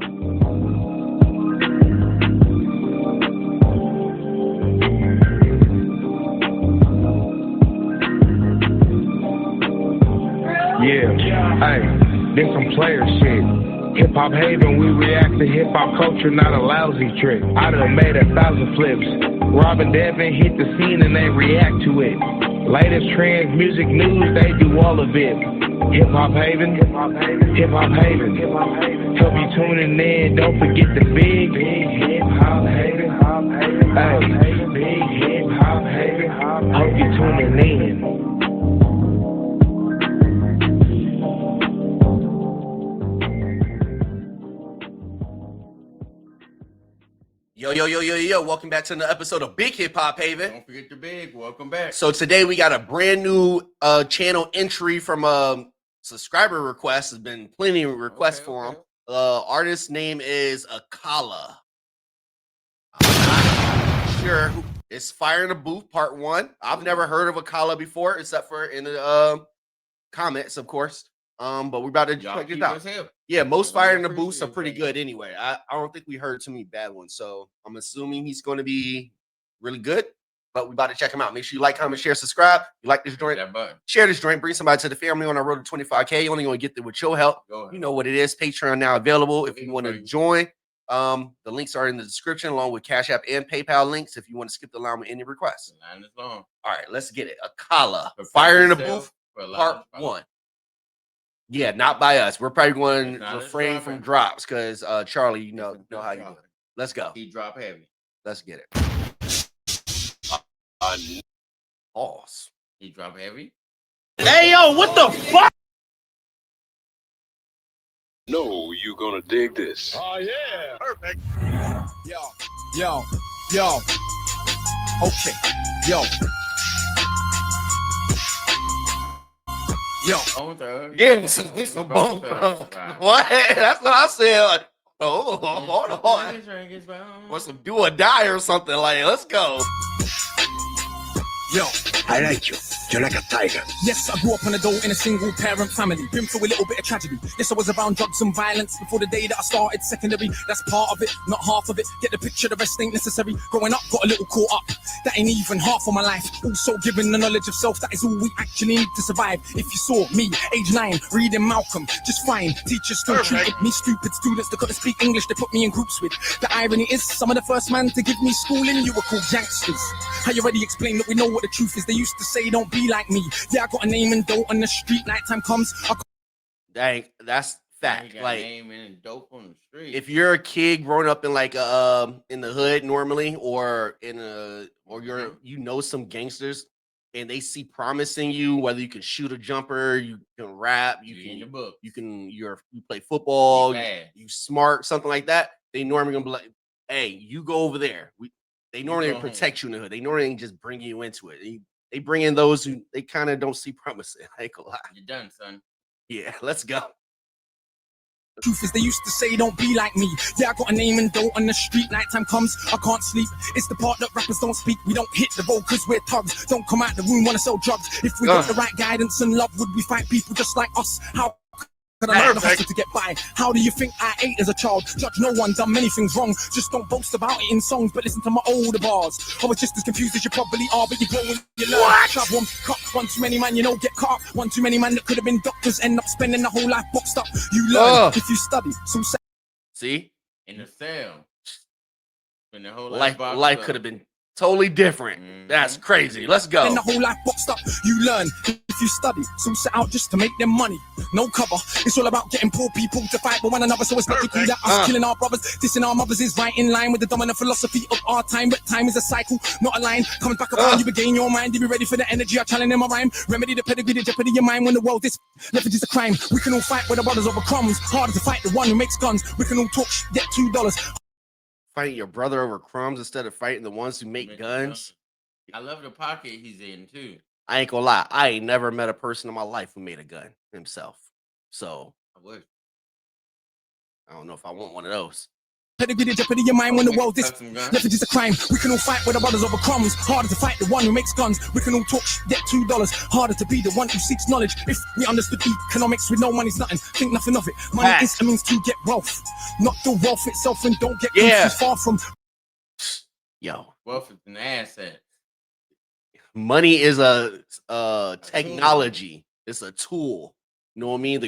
Yeah, hey, this some player shit. HipHopHaven, we react to hip-hop culture, not a lousy trick. I done made 1,000 flips. Rob and Devin hit the scene and they react to it. Latest trends, music news, they do all of it. HipHopHaven, HipHopHaven. Hope you tuning in, don't forget the big HipHopHaven. Hey, big HipHopHaven. Hope you tuning in. Yo, welcome back to another episode of Big Hip Hop Haven. Don't forget the big, welcome back. So today we got a brand new channel entry from subscriber request. There's been plenty of requests for him. Artist name is Akala. I'm not sure. It's Fire in the Booth Part 1. I've never heard of Akala before, except for in the comments, of course. But we're about to check it out. Yeah, most Fire in the Booths are pretty good anyway. I don't think we heard too many bad ones, so I'm assuming he's going to be really good. But we're about to check him out. Make sure you like, comment, share, subscribe. You like this joint? Share this joint. Bring somebody to the family on our road to 25K. You're only going to get there with your help. You know what it is. Patreon now available if you want to join. The links are in the description along with Cash App and PayPal links if you want to skip the line with any requests. The line is long. All right, let's get it. Akala, Fire in the Booth, Part 1. Yeah, not by us. We're probably going to refrain from drops because Charlie, you know how you do it. Let's go. He drop heavy. Let's get it. Pause. He drop heavy. Hey, yo, what the fuck? No, you gonna dig this. Oh, yeah. Perfect. Yo. Okay. Yo. It's a bump. What? That's what I said. Like, hold on. Want some do or die or something? Like, let's go. Yo. I like you. You're like a tiger. Yes, I grew up on a dole in a single parent family. Been through a little bit of tragedy. Yes, I was around drugs and violence before the day that I started secondary. That's part of it, not half of it. Get the picture, the rest ain't necessary. Growing up, got a little caught up. That ain't even half of my life. Also given the knowledge of self, that is all we actually need to survive. If you saw me, age 9, reading Malcolm, just fine. Teachers still treated me stupid. Students that couldn't speak English, they put me in groups with. The irony is, some of the first man to give me schooling, you were called youngsters. I already explained that we know what the truth is. They used to say, don't be like me. Yeah, I got a name and dope on the street. Nighttime comes. Dang, that's fact. Like, name and dope on the street. If you're a kid growing up in like in the hood normally, or you're some gangsters, and they see promise in you, whether you can shoot a jumper, you can rap, you play football, you smart, something like that. They normally gonna be like, hey, you go over there. They normally protect you in the hood. They normally just bring you into it. They bring in those who they kind of don't see promise in. I ain't gonna lie. You're done, son. Yeah, let's go. Truth is, they used to say, don't be like me. Yeah, I got a name and dope on the street. Nighttime comes, I can't sleep. It's the part that rappers don't speak. We don't hit the road cause we're thugs. Don't come out the room, wanna sell drugs. If we got the right guidance and love, would we fight people just like us? How could I learn the hustle to get by? How do you think I ate as a child? Judge no one, done many things wrong. Just don't boast about it in songs, but listen to my older bars. I was just as confused as you probably are, but you grow and you learn. Shove one cup, one too many man, get caught up. One too many man that could have been doctors, end up spending the whole life boxed up. You learn if you study. So see? In the cell. Spend the whole life could have been totally different. That's crazy. Let's go. And the whole life boxed up. You learn if you study. Some set out just to make them money. No cover. It's all about getting poor people to fight with one another. So it's logical that us killing our brothers, dissing our mothers is right in line with the dominant philosophy of our time. But time is a cycle, not a line. Coming back around, you regain your mind. You be ready for the energy I challenge in my rhyme. Remedy the pedigree, the jeopardy of your mind when the world is leverage is a crime. We can all fight with our brothers over crumbs. Harder to fight the one who makes guns. We can all talk get $2. Fighting your brother over crumbs instead of fighting the ones who make guns. I love the pocket he's in too. I ain't gonna lie. I ain't never met a person in my life who made a gun himself. So I would. I don't know if I want one of those. Pedigree the jeopardy your mind when the world is left is a crime. We can all fight with the brothers over crumbs. Harder to fight the one who makes guns. We can all talk get $2. Harder to be the one who seeks knowledge. If we understood economics with no money's nothing, think nothing of it. Money is a means to get wealth, not the wealth itself, and don't get confused far from. Yo, wealth is an asset. Money is a technology. It's a tool. You know what I mean?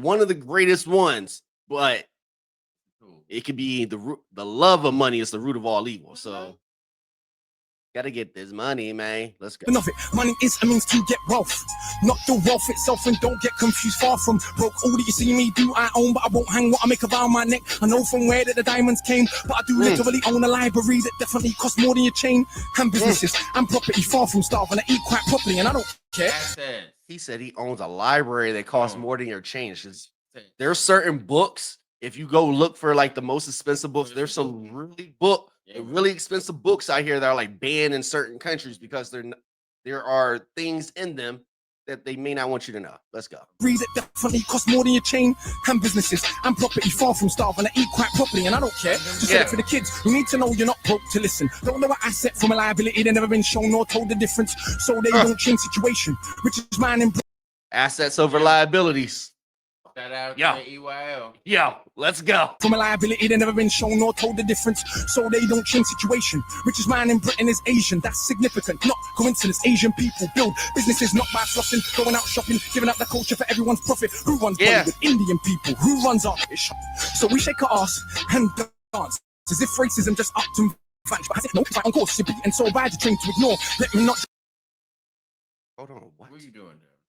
One of the greatest ones, but it could be the love of money is the root of all evil. So gotta get this money, man. Let's go. Enough it. Money is a means to get wealth, not the wealth itself, and don't get confused. Far from broke. All that you see me do, I own, but I won't hang what I make around my neck. I know from where that the diamonds came, but I do literally own a library that definitely costs more than your chain. And businesses and property, far from starving. I eat quite properly, and I don't care. He said he owns a library that costs more than your chain. There's certain books. If you go look for like the most expensive books, there's some really expensive books out here that are like banned in certain countries because there are things in them that they may not want you to know. Let's go. Read it definitely costs more than your chain. And businesses and property, far from starving. I eat quite properly, and I don't care. Just say it for the kids who need to know you're not broke to listen. Don't know an asset from a liability. They've never been shown or told the difference, so they don't change situation, which is mine and assets over liabilities. Shout out to EYL. Yo, let's go. From a liability, they've never been shown or told the difference, so they don't change situation. Richest man in Britain is Asian. That's significant, not coincidence. Asian people build businesses not by flossing, going out shopping, giving up the culture for everyone's profit. Who runs Bollywood? Indian people. Who runs our ish? So we shake our ass and dance as if racism just up to vanish. But has it no fight on course? You're beaten so bad you're trained to ignore. Let me not. Hold on, what are you doing there?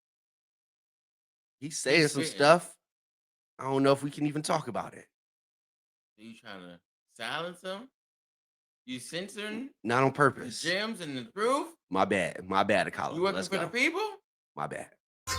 He's saying some stuff. I don't know if we can even talk about it. Are you trying to silence him? You censoring? Not on purpose. The gems and the truth? My bad, Akala. You working for the people? My bad.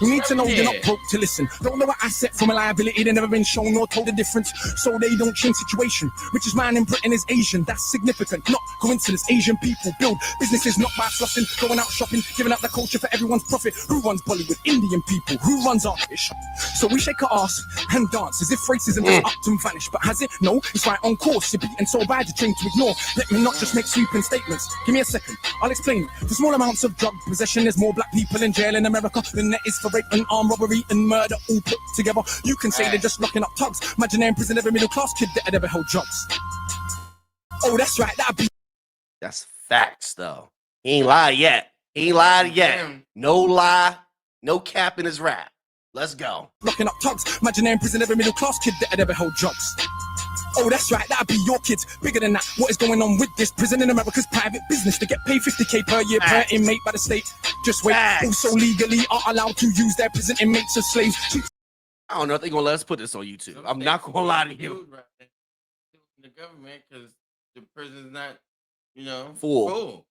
You need to know you're not broke to listen. Don't know an asset from a liability. They've never been shown or told the difference, so they don't change situation. Richest man in Britain is Asian. That's significant, not coincidence. Asian people build businesses not by flossing, going out shopping, giving up the culture for everyone's profit. Who runs Bollywood? Indian people. Who runs our ish? So we shake our ass and dance as if racism just up to vanish. But has it? No, it's right on course. You're beaten so bad you're trained to ignore. Let me not just make sweeping statements. Give me a second, I'll explain. For small amounts of drug possession, there's more black people in jail in America than there is for rape and armed robbery and murder all put together. You can say they're just locking up thugs. Imagine they're in prison, every middle class kid that had ever held drugs. Oh, that's right, that's facts though. He ain't lied yet. No lie, no cap in his rap. Let's go. Locking up thugs. Imagine they're in prison, every middle class kid that had ever held drugs. Oh, that's right, that'd be your kids. Bigger than that, what is going on with this? Prison in America's private business. They get paid $50K per year per inmate by the state. Just wait, also legally are allowed to use their prison inmates as slaves. I don't know if they're going to let us put this on YouTube. I'm not going to lie to you. The government, because the prison's not, full.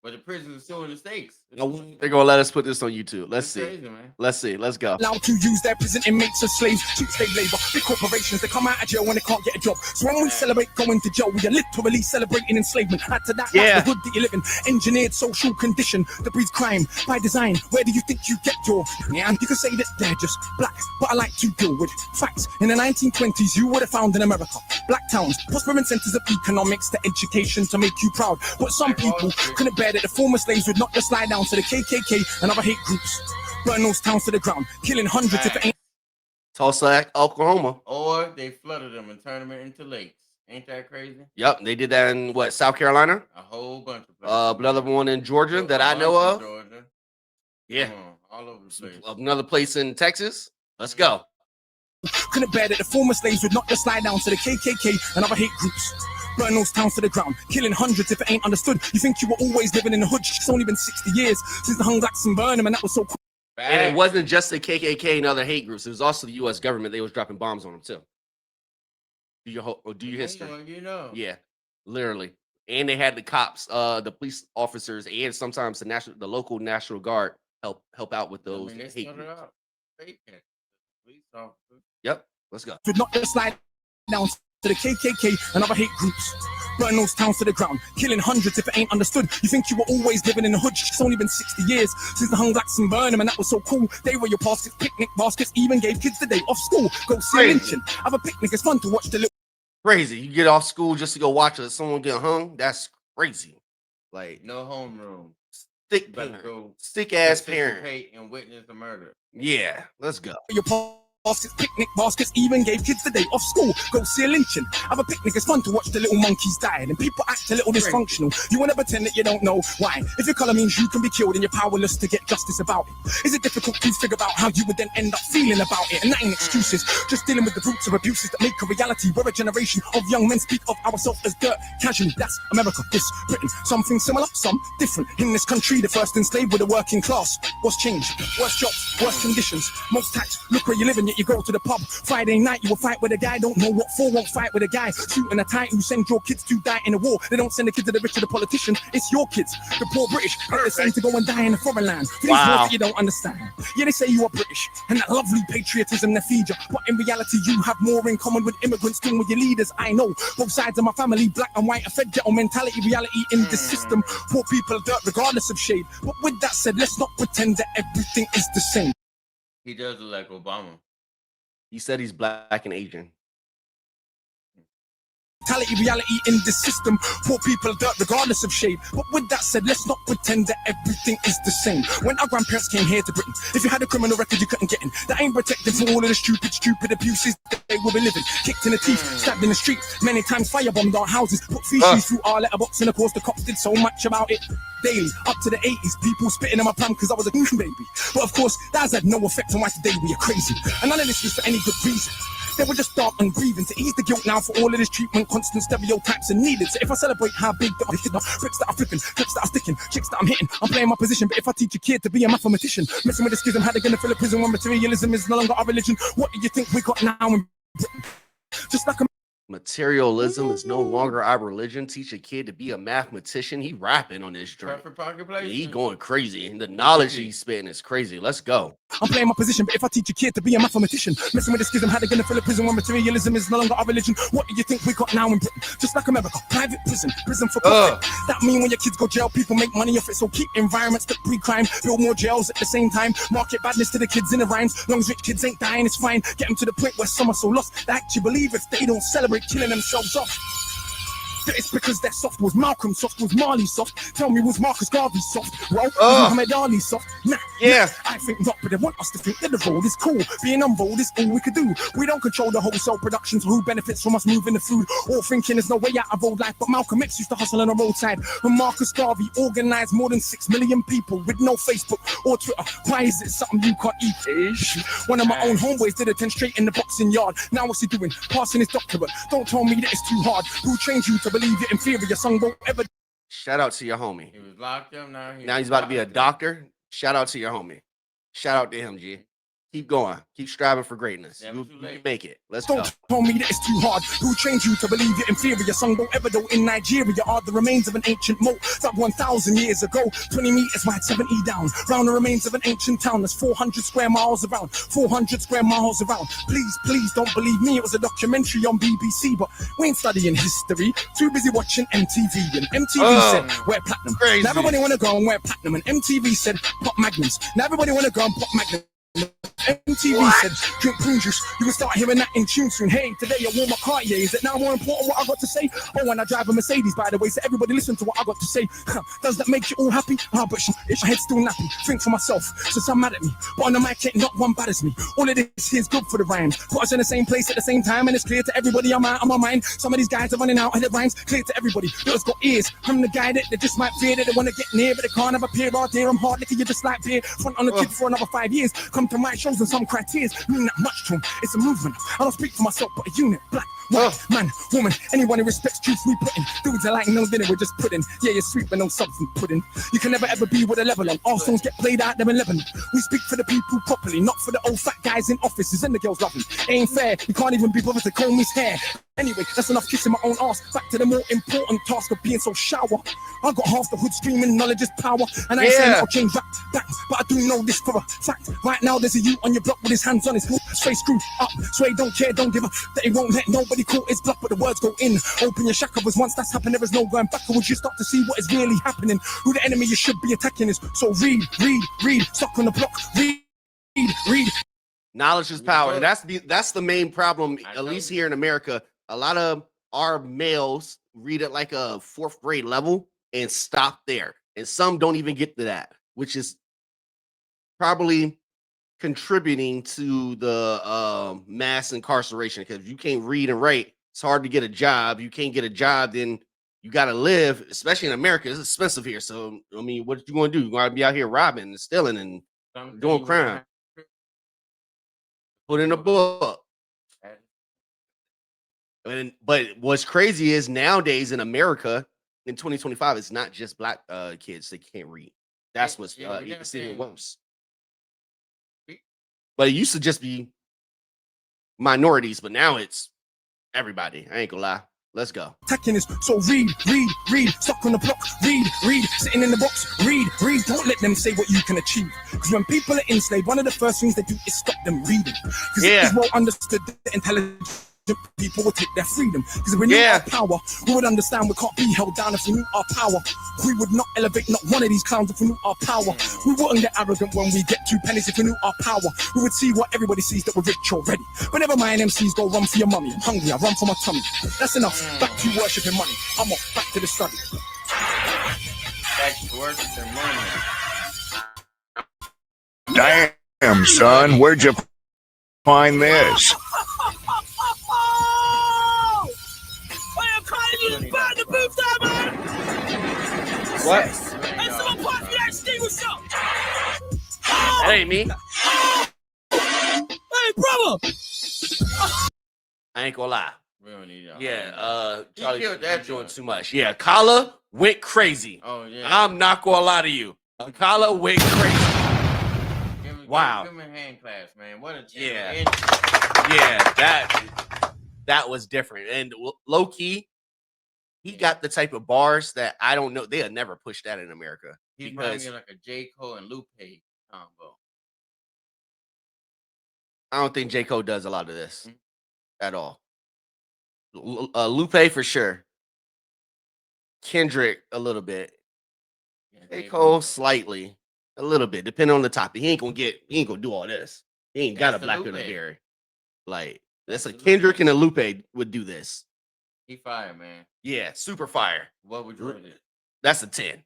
But the prison is still in the stakes. They're going to let us put this on YouTube. Let's see. Crazy, man. Let's see. Let's go. Allowed to use their prison inmates as slaves. Cheap slave labor. Big corporations, they come out of jail when they can't get a job. So when we celebrate going to jail, we are literally celebrating enslavement. Add to that, the hood that you live in. Engineered social condition that breeds crime by design. Where do you think you get your... Yeah, you can say that they're just black, but I like to deal with facts. In the 1920s, you would have found in America black towns, prospering centers of economics to education to make you proud. But some people couldn't bear that the former slaves would not just lie down to the KKK and other hate groups. Burn those towns to the ground, killing hundreds if it ain't... Tulsa, Oklahoma. Or they flooded them and turned them into lakes. Ain't that crazy? Yep, they did that in what, South Carolina? A whole bunch of places. Another one in Georgia that I know of. Georgia. Yeah. All over the place. Another place in Texas. Let's go. Couldn't bear that the former slaves would not just lie down to the KKK and other hate groups. Burn those towns to the ground, killing hundreds if it ain't understood. You think you were always living in the hood? It's only been 60 years since the hung blacks and burned them, and that was so cool. And it wasn't just the KKK and other hate groups. It was also the U.S. government. They was dropping bombs on them too. Do your history. Yeah, literally. And they had the cops, the police officers, and sometimes the local National Guard help out with those hate groups. Yep, let's go. Would not just lie down to the KKK and other hate groups. Burn those towns to the ground, killing hundreds if it ain't understood. You think you were always living in the hood? It's only been 60 years since the hung blacks and burned them, and that was so cool. They were your baskets, picnic baskets, even gave kids the day off school. Go see a lynching, have a picnic, it's fun to watch the little... Crazy. You get off school just to go watch someone get hung. That's crazy. Like no homeroom. Stick ass parent And witness the murder. Yeah, let's go. Baskets, picnic baskets, even gave kids the day off school. Go see a lynching. Have a picnic, it's fun to watch the little monkeys die. And people act a little dysfunctional. You wanna pretend that you don't know why. If your color means you can be killed and you're powerless to get justice about it. Is it difficult to figure out how you would then end up feeling about it? And that ain't excuses, just dealing with the roots of abuses that make a reality. We're a generation of young men speak of ourselves as dirt casually. That's America, this Britain. Something similar, some different. In this country, the first enslaved were the working class. What's changed? Worse jobs, worse conditions, most tax. Look where you're living, yet you go to the pub. Friday night, you will fight with a guy, don't know what for, won't fight with a guy. Shooting a tie who send your kids to die in a war. They don't send the kids to the rich or the politician, it's your kids. The poor British, they're the same to go and die in a foreign land. For these wars that you don't understand. Yeah, they say you are British, and that lovely patriotism they feed you. But in reality, you have more in common with immigrants than with your leaders. I know, both sides of my family, black and white, are fed ghetto mentality, reality in the system. Poor people are dirt regardless of shade. But with that said, let's not pretend that everything is the same. He does look like Obama. He said he's black and Asian. Reality in the system. Poor people dirt regardless of shade. But with that said, let's not pretend that everything is the same. When our grandparents came here to Britain, if you had a criminal record, you couldn't get in. That ain't protected from all of the stupid abuses that they will be living. Kicked in the teeth, stabbed in the street, many times firebombed our houses, put feces through our letterbox, and of course the cops did so much about it. Daily, up to the 80s, people spitting in my palm because I was a baby. But of course, that has had no effect on why today we are crazy. And none of this was for any good reason. They were just dark and breathing to ease the guilt now for all of this treatment, constant stereotypes are needed. So if I celebrate how big that I'm hitting, bricks that I'm flipping, clips that I'm sticking, chicks that I'm hitting, I'm playing my position. But if I teach a kid to be a mathematician, messing with the schism, how they gonna fill a prison when materialism is no longer our religion? What do you think we got now in Britain? Just like a materialism is no longer our religion. Teach a kid to be a mathematician. He rapping on this joint. He going crazy. And the knowledge he's spitting is crazy. Let's go. I'm playing my position, but if I teach a kid to be a mathematician, messing with the schism, how they gonna fill a prison when materialism is no longer our religion? What do you think we got now in Britain? Just like America, private prison for profit. That mean when your kids go jail, people make money off it. So keep environments that pre-crime, build more jails at the same time. Market badness to the kids in the rhymes. Long as rich kids ain't dying, it's fine. Get them to the point where some are so lost they actually believe if they don't celebrate killing themselves off. It's because they're soft. Was Malcolm soft? Was Marley soft? Tell me, was Marcus Garvey soft? Well, was Muhammad Ali soft? Nah, yeah. I think not, but they want us to think that the road is cool. Being on bold is all we could do. We don't control the wholesale production, so who benefits from us moving the food? All thinking there's no way out of old life, but Malcolm X used to hustle on the roadside. And Marcus Garvey organized more than 6 million people with no Facebook or Twitter. Why is it something you can't eat? One of my own homeboys did attend straight in the boxing yard. Now what's he doing? Passing his doctorate. Don't tell me that it's too hard. Who trained you to believe you're inferior? Son won't ever. Shout out to your homie. He was locked up. Now he's about to be a doctor. Shout out to your homie. Shout out to him, G. Keep going. Keep striving for greatness. You make it. Let's go. Don't tell me that it's too hard. Who trained you to believe you're inferior? Son won't ever though. In Nigeria are the remains of an ancient moat that 1,000 years ago, 20 meters wide, 70 down. Round the remains of an ancient town that's 400 square miles around. 400 square miles around. Please don't believe me. It was a documentary on BBC, but we ain't studying history. Too busy watching MTV. And MTV said, wear platinum. Crazy. Now everybody wanna go and wear platinum. And MTV said, pop magnums. Now everybody wanna go and pop magnums. MTV said, drink prune juice. You will start hearing that in tune soon. Hey, today I wore my Cartier. Is it now more important what I got to say? Oh, and I drive a Mercedes, by the way. So everybody listen to what I got to say. Does that make you all happy? But it's my head still nappy. Think for myself, so some mad at me. But on the mic, not one batters me. All of this here's good for the rhymes. Put us in the same place at the same time, and it's clear to everybody I'm out of my mind. Some of these guys are running out of their rhymes. Clear to everybody that's got ears. I'm the guy that they just might fear, that they want to get near, but they can't have a peer out there. I'm hard liquor, you just like beer. Front on the kid for another 5 years. Come to my shows and some criteria mean that much to him. It's a movement. I don't speak for myself, but a unit. Black, white, man, woman, anyone who respects truth we put in. Dudes are like no dinner, we're just pudding. Yeah, you're sweet, but no substance pudding. You can never ever be with a level on. All songs get played out there in Lebanon. We speak for the people properly, not for the old fat guys in offices and the girls love me. Ain't fair, you can't even be bothered to comb his hair. Anyway, that's enough kissing my own ass. Back to the more important task of being so shower. I got half the hood screaming, knowledge is power. And I ain't saying I'll change rap back, but I do know this for a fact. Right now there's a youth on your block with his hands on his face screwed up. So he don't care, don't give a that he won't let nobody call his bluff, but the words go in. Open your shack covers, once that's happened, there is no going backwards. You start to see what is really happening. Who the enemy you should be attacking is. So read, stuck on the block, read. Knowledge is power. And that's the main problem, at least here in America. A lot of our males read at like a 4th grade level and stop there. And some don't even get to that, which is probably contributing to the mass incarceration. Because if you can't read and write, it's hard to get a job. You can't get a job, then you got to live, especially in America. It's expensive here. So, I mean, what you going to do? You're going to be out here robbing and stealing and doing crime. Put in a book. But what's crazy is nowadays in America, in 2025, it's not just black kids that can't read. That's what's even worse. But it used to just be minorities, but now it's everybody. I ain't gonna lie. Let's go. Attacking is so read, stuck on the block, read, sitting in the box, read, don't let them say what you can achieve. Because when people are enslaved, one of the first things they do is stop them reading. Because it is well understood that intelligent people will take their freedom. Because if we knew our power, we would understand we can't be held down. If we knew our power, we would not elevate not one of these clowns. If we knew our power, we wouldn't get arrogant when we get 2 pennies. If we knew our power, we would see what everybody sees, that we're rich already. Whenever my MCs go, run for your mummy. I'm hungry, I run for my tummy. That's enough. Back to worshiping money. I'm off, back to the study. Back to worshiping money. Damn, son, where'd you find this? What? That ain't me. Hey, brother! I ain't gonna lie. We don't need y'all. Yeah, Charlie, killed that doing joint. too much. Yeah, Akala went crazy. Oh yeah. I'm not gonna lie to you. Akala went crazy. Wow. Give him a hand clasp, man. What a Yeah, that was different. And low key, he got the type of bars that I don't know. They'll never push that in America. He reminds me like a J. Cole and Lupe combo. I don't think J. Cole does a lot of this at all. Lupe for sure. Kendrick a little bit. J. Cole slightly. A little bit, depending on the topic. He ain't gonna do all this. He ain't got a black in the hair. Like, that's a Kendrick and a Lupe would do this. He fire, man. Yeah, super fire. What would you rate it? That's a 10.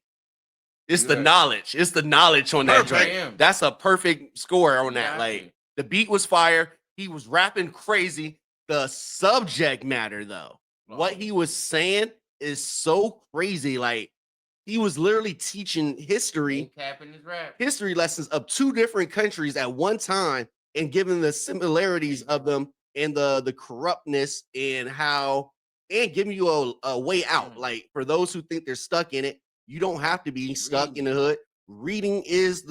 It's the knowledge. It's the knowledge on that joint. That's a perfect score on that. Like, the beat was fire. He was rapping crazy. The subject matter, though, what he was saying is so crazy. Like, he was literally teaching history lessons of 2 different countries at one time and giving the similarities of them and the corruptness and how, and giving you a way out. Like, for those who think they're stuck in it, you don't have to be stuck in the hood. Reading is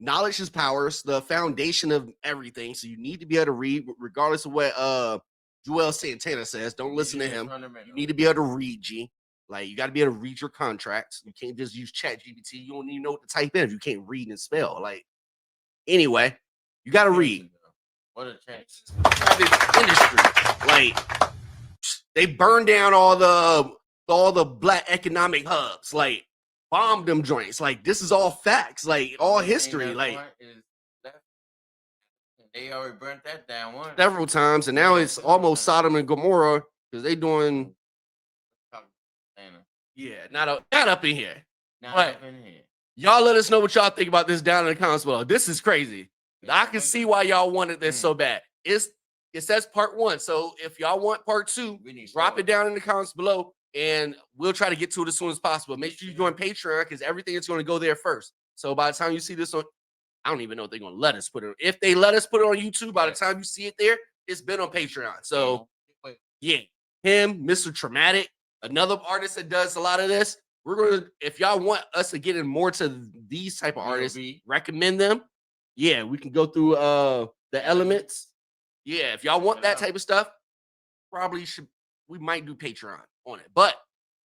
knowledge is power. It's the foundation of everything. So you need to be able to read, regardless of what Joel Santana says. Don't listen to him. You need to be able to read, G. Like, you got to be able to read your contracts. You can't just use ChatGPT. You don't even know what to type in if you can't read and spell. Like, anyway, you got to read. What a chance. Industry. Like, they burned down all the black economic hubs. Like, bombed them joints. Like, this is all facts. Like, all history. Like, they already burnt that down once. Several times, and now it's almost Sodom and Gomorrah because they doing. Yeah, not up in here. Not up in here. Y'all let us know what y'all think about this down in the comments below. This is crazy. I can see why y'all wanted this so bad. It says part 1. So if y'all want part 2, drop it down in the comments below, and we'll try to get to it as soon as possible. Make sure you join Patreon because everything is going to go there first. So by the time you see this on, I don't even know if they're going to let us put it. If they let us put it on YouTube, by the time you see it there, it's been on Patreon. So yeah, him, Mr. Traumatic. Another artist that does a lot of this. We're gonna, if y'all want us to get in more to these type of artists, recommend them. Yeah, we can go through the elements. Yeah, if y'all want that type of stuff, we might do Patreon on it. But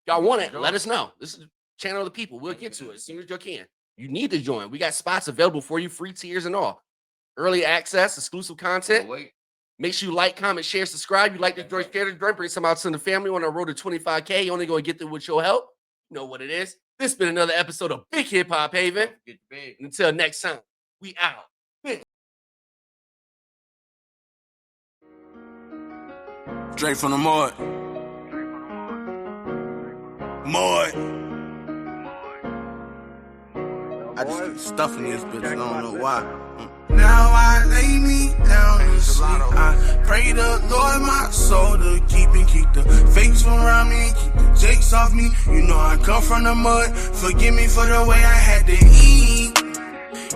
if y'all want it, let us know. This is the channel of the people. We'll get to it as soon as you can. You need to join. We got spots available for you, free tiers and all. Early access, exclusive content. Make sure you like, comment, share, subscribe. You like the joint, share the joint, bring some out to the family on our road to 25K. You're only going to get there with your help. You know what it is. This has been another episode of Big Hip Hop Haven. Until next time, we out. DreFromDaMudd. Mud. I just keep stuffing this bitch, I don't know why. Now I lay me down and sleep. I pray the Lord my soul to keep the fakes from around me, keep the jakes off me. You know I come from the mud. Forgive me for the way I had to eat.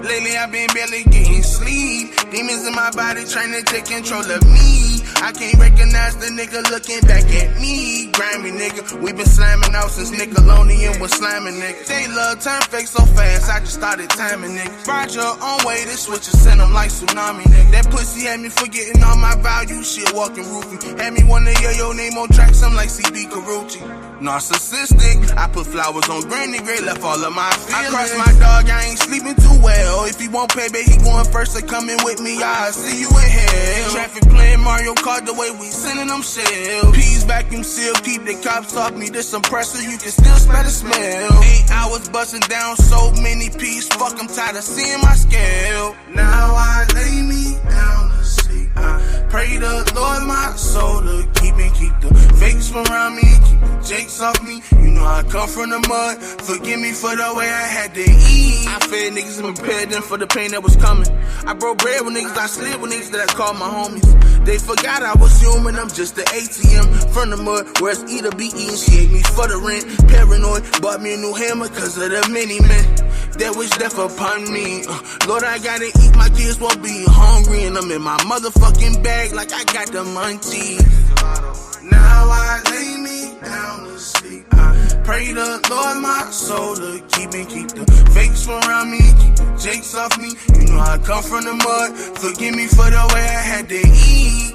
Lately I've been barely getting sleep. Demons in my body trying to take control of me. I can't recognize the nigga looking back at me. Grimy nigga, we been slamming out since Nickelodeon was slamming niggas. They love turn fake so fast, I just started timing niggas. Ride your own way, this switch and send them like tsunami nigga. That pussy had me forgetting all my value, shit walking roofie. Had me wanna hear your name on tracks, I'm like CD Carucci. Narcissistic, I put flowers on Granny Gray, left all of my feelings. I crossed my dog, I ain't sleeping too well. If he won't pay, babe, he going first, so coming with me, I'll see you in hell. Traffic playing Mario Kart, the way we sending them shells. Peas vacuum seal, keep the cops off me, this compressor, you can still smell the smell. 8 hours busting down so many peas, fuck, I'm tired of seeing my scale. Now I lay me down to sleep. I pray the Lord my soul to keep the fakes from around me, keep the jakes off me. You know I come from the mud. Forgive me for the way I had to eat. I fed niggas and prepared them for the pain that was coming. I broke bread with niggas, I slid with niggas that I called my homies. They forgot I was human, I'm just the ATM from the mud. Where it's either be eating, she ate me for the rent. Paranoid, bought me a new hammer cause of the mini man that wish death upon me. Lord, I gotta eat, my kids won't be hungry, and I'm in my motherfucking bag like I got the munchies. Now I lay me down to sleep. I pray the Lord my soul to keep the fakes from around me, keep the jakes off me. You know I come from the mud. Forgive me for the way I had to eat.